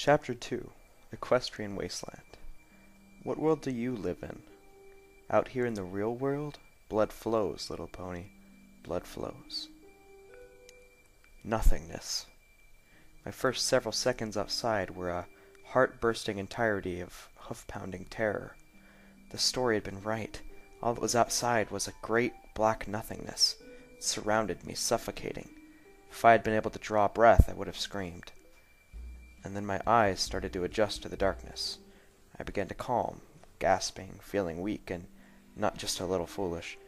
Chapter 2 Equestrian Wasteland. What world do you live in? Out here in the real world, blood flows, little pony. Blood flows. Nothingness. My first several seconds outside were a heart-bursting entirety of hoof-pounding terror. The story had been right. All that was outside was a great black nothingness. It surrounded me, suffocating. If I had been able to draw a breath, I would have screamed. And then my eyes started to adjust to the darkness. I began to calm, gasping, feeling weak, and not just a little foolish.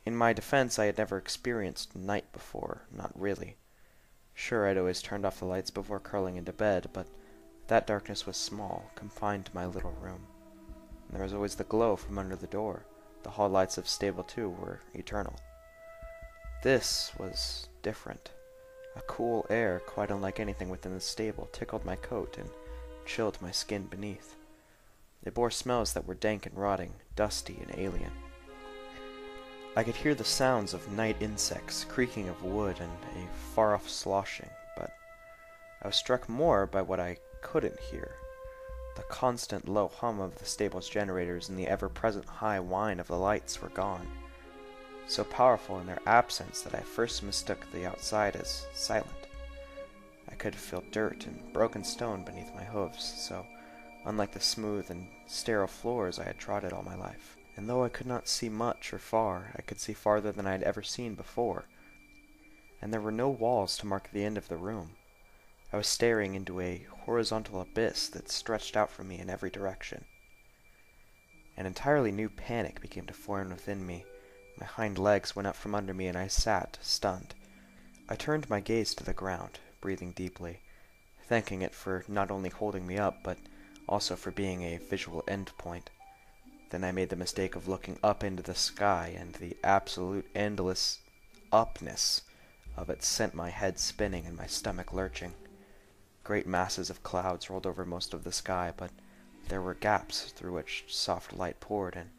In my defense, I had never experienced night before, not really. Sure, I'd always turned off the lights before curling into bed, but that darkness was small, confined to my little room. And there was always the glow from under the door. The hall lights of Stable 2 were eternal. This was different. A cool air, quite unlike anything within the stable, tickled my coat and chilled my skin beneath. It bore smells that were dank and rotting, dusty and alien. I could hear the sounds of night insects, creaking of wood, and a far-off sloshing, but I was struck more by what I couldn't hear. The constant low hum of the stable's generators and the ever-present high whine of the lights were gone, so powerful in their absence that I first mistook the outside as silent. I could feel dirt and broken stone beneath my hooves, so unlike the smooth and sterile floors I had trotted all my life. And though I could not see much or far, I could see farther than I had ever seen before. And there were no walls to mark the end of the room. I was staring into a horizontal abyss that stretched out from me in every direction. An entirely new panic began to form within me. My hind legs went out from under me, and I sat, stunned. I turned my gaze to the ground, breathing deeply, thanking it for not only holding me up, but also for being a visual endpoint. Then I made the mistake of looking up into the sky, and the absolute endless upness of it sent my head spinning and my stomach lurching. Great masses of clouds rolled over most of the sky, but there were gaps through which soft light poured, and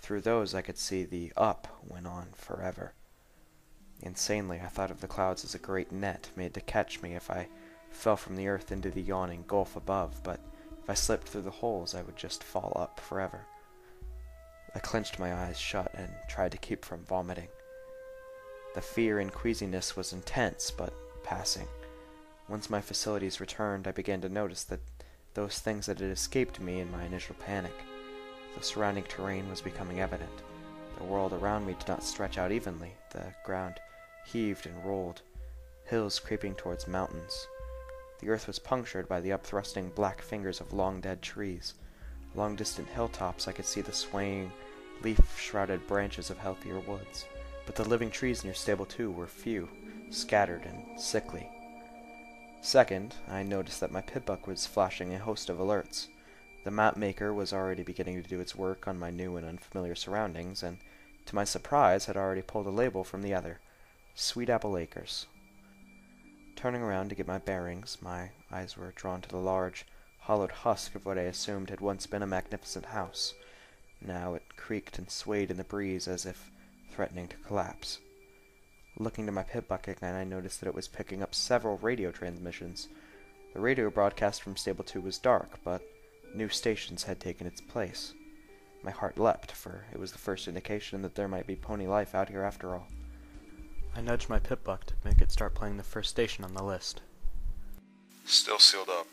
through those I could see the up went on forever. Insanely, I thought of the clouds as a great net made to catch me if I fell from the earth into the yawning gulf above, but if I slipped through the holes I would just fall up forever. I clenched my eyes shut and tried to keep from vomiting. The fear and queasiness was intense, but passing. Once my facilities returned, I began to notice that those things that had escaped me in my initial panic. The surrounding terrain was becoming evident. The world around me did not stretch out evenly. The ground heaved and rolled, hills creeping towards mountains. The earth was punctured by the upthrusting black fingers of long-dead trees. Along distant hilltops I could see the swaying, leaf-shrouded branches of healthier woods, but the living trees near Stable 2 were few, scattered, and sickly. Second, I noticed that my pitbuck was flashing a host of alerts. The map maker was already beginning to do its work on my new and unfamiliar surroundings, and, to my surprise, had already pulled a label from the other, Sweet Apple Acres. Turning around to get my bearings, my eyes were drawn to the large, hollowed husk of what I assumed had once been a magnificent house. Now it creaked and swayed in the breeze as if threatening to collapse. Looking to my pitbuck again, I noticed that it was picking up several radio transmissions. The radio broadcast from Stable 2 was dark, but new stations had taken its place. My heart leapt, for it was the first indication that there might be pony life out here after all. I nudged my pitbuck to make it start playing the first station on the list. Still sealed up.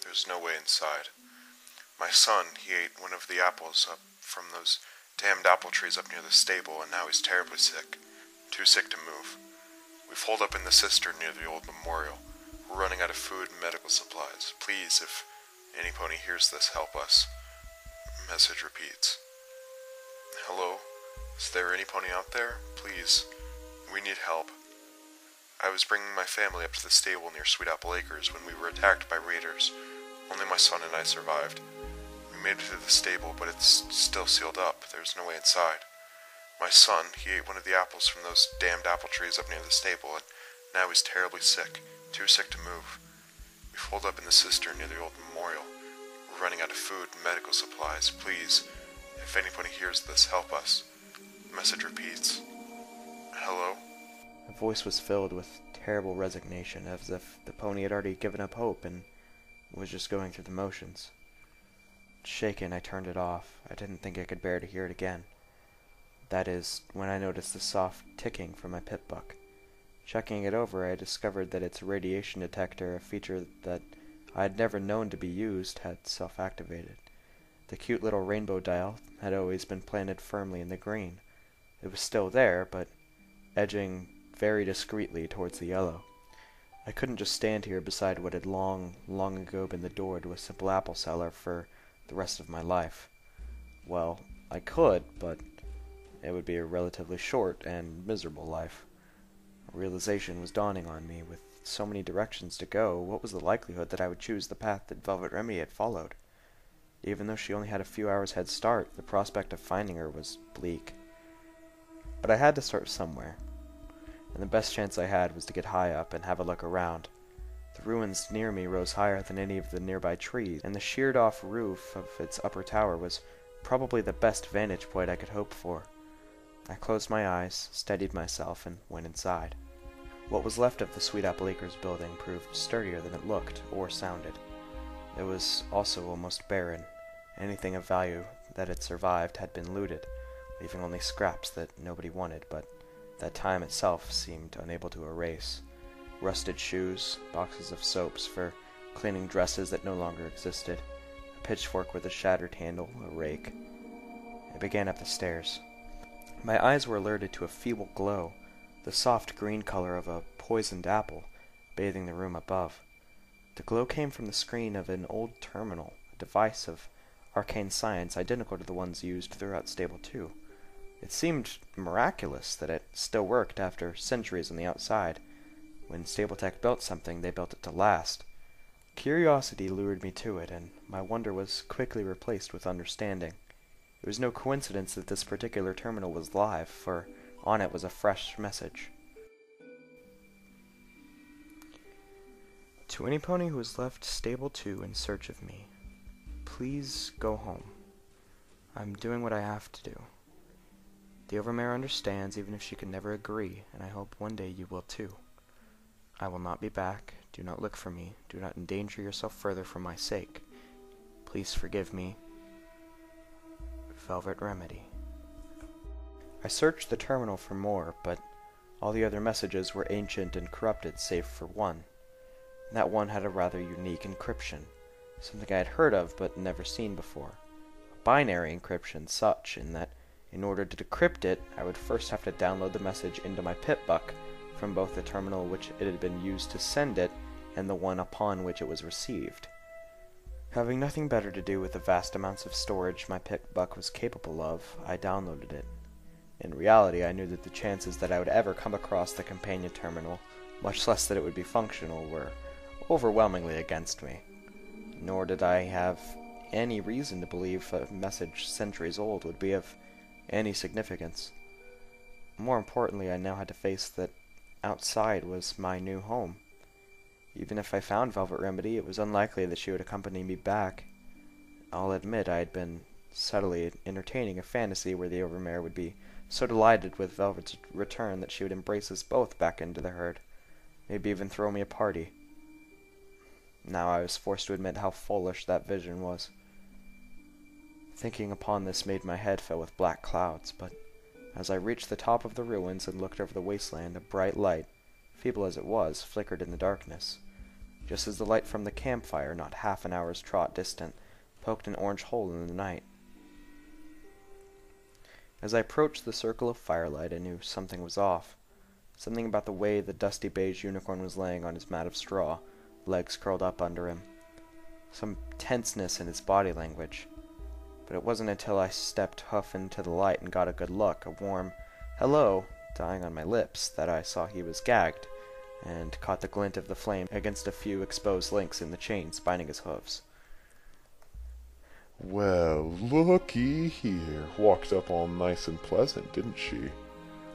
There's no way inside. My son, he ate one of the apples up from those damned apple trees up near the stable, and now he's terribly sick. Too sick to move. We've holed up in the cistern near the old memorial. We're running out of food and medical supplies. Please, if any pony hears this, help us. Message repeats. Hello? Is there any pony out there? Please. We need help. I was bringing my family up to the stable near Sweet Apple Acres when we were attacked by raiders. Only my son and I survived. We made it to the stable, but it's still sealed up. There's no way inside. My son, he ate one of the apples from those damned apple trees up near the stable, and now he's terribly sick. Too sick to move. We've holed up in the cistern near the old memorial. We're running out of food and medical supplies. Please, if anybody hears this, help us. The message repeats. Hello? My voice was filled with terrible resignation, as if the pony had already given up hope, and was just going through the motions. Shaken, I turned it off. I didn't think I could bear to hear it again. That is, when I noticed the soft ticking from my pip-buck. Checking it over, I discovered that its radiation detector, a feature that I had never known to be used, had self-activated. The cute little rainbow dial had always been planted firmly in the green. It was still there, but edging very discreetly towards the yellow. I couldn't just stand here beside what had long ago been the door to a simple apple cellar for the rest of my life. Well, I could, but it would be a relatively short and miserable life. A realization was dawning on me. With so many directions to go, what was the likelihood that I would choose the path that Velvet Remedy had followed? Even though she only had a few hours head start, the prospect of finding her was bleak. But I had to start somewhere, and the best chance I had was to get high up and have a look around. The ruins near me rose higher than any of the nearby trees, and the sheared-off roof of its upper tower was probably the best vantage point I could hope for. I closed my eyes, steadied myself, and went inside. What was left of the Sweet Apple Acres building proved sturdier than it looked or sounded. It was also almost barren. Anything of value that had survived had been looted, leaving only scraps that nobody wanted, but that time itself seemed unable to erase. Rusted shoes, boxes of soaps for cleaning dresses that no longer existed, a pitchfork with a shattered handle, a rake. I began up the stairs. My eyes were alerted to a feeble glow, the soft green color of a poisoned apple, bathing the room above. The glow came from the screen of an old terminal, a device of arcane science identical to the ones used throughout Stable 2. It seemed miraculous that it still worked after centuries on the outside. When Stable-Tech built something, they built it to last. Curiosity lured me to it, and my wonder was quickly replaced with understanding. It was no coincidence that this particular terminal was live, for on it was a fresh message. To any pony who has left Stable 2 in search of me, please go home. I'm doing what I have to do. The Overmare understands, even if she can never agree, and I hope one day you will too. I will not be back. Do not look for me. Do not endanger yourself further for my sake. Please forgive me. Velvet Remedy. I searched the terminal for more, but all the other messages were ancient and corrupted save for one. That one had a rather unique encryption, something I had heard of but never seen before. A binary encryption such in that in order to decrypt it, I would first have to download the message into my pip-buck from both the terminal which it had been used to send it and the one upon which it was received. Having nothing better to do with the vast amounts of storage my pip-buck was capable of, I downloaded it. In reality, I knew that the chances that I would ever come across the companion terminal, much less that it would be functional, were overwhelmingly against me. Nor did I have any reason to believe a message centuries old would be of any significance. More importantly, I now had to face that outside was my new home. Even if I found Velvet Remedy, it was unlikely that she would accompany me back. I'll admit I had been subtly entertaining a fantasy where the Overmare would be so delighted with Velvet's return that she would embrace us both back into the herd, maybe even throw me a party. Now I was forced to admit how foolish that vision was. Thinking upon this made my head fill with black clouds, but as I reached the top of the ruins and looked over the wasteland, a bright light, feeble as it was, flickered in the darkness. Just as the light from the campfire, not half an hour's trot distant, poked an orange hole in the night. As I approached the circle of firelight, I knew something was off. Something about the way the dusty beige unicorn was laying on his mat of straw, legs curled up under him. Some tenseness in his body language. But it wasn't until I stepped hoof into the light and got a good look, a warm hello dying on my lips, that I saw he was gagged, and caught the glint of the flame against a few exposed links in the chains binding his hooves. Well, looky here. Walked up all nice and pleasant, didn't she?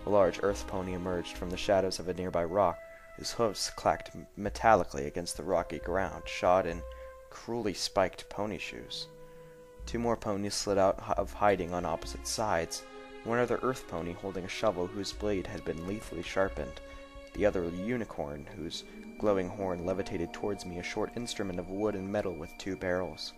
A large earth pony emerged from the shadows of a nearby rock. His hooves clacked metallically against the rocky ground, shod in cruelly spiked pony shoes. Two more ponies slid out of hiding on opposite sides, one other earth pony holding a shovel whose blade had been lethally sharpened, the other a unicorn, whose glowing horn levitated towards me, a short instrument of wood and metal with two barrels.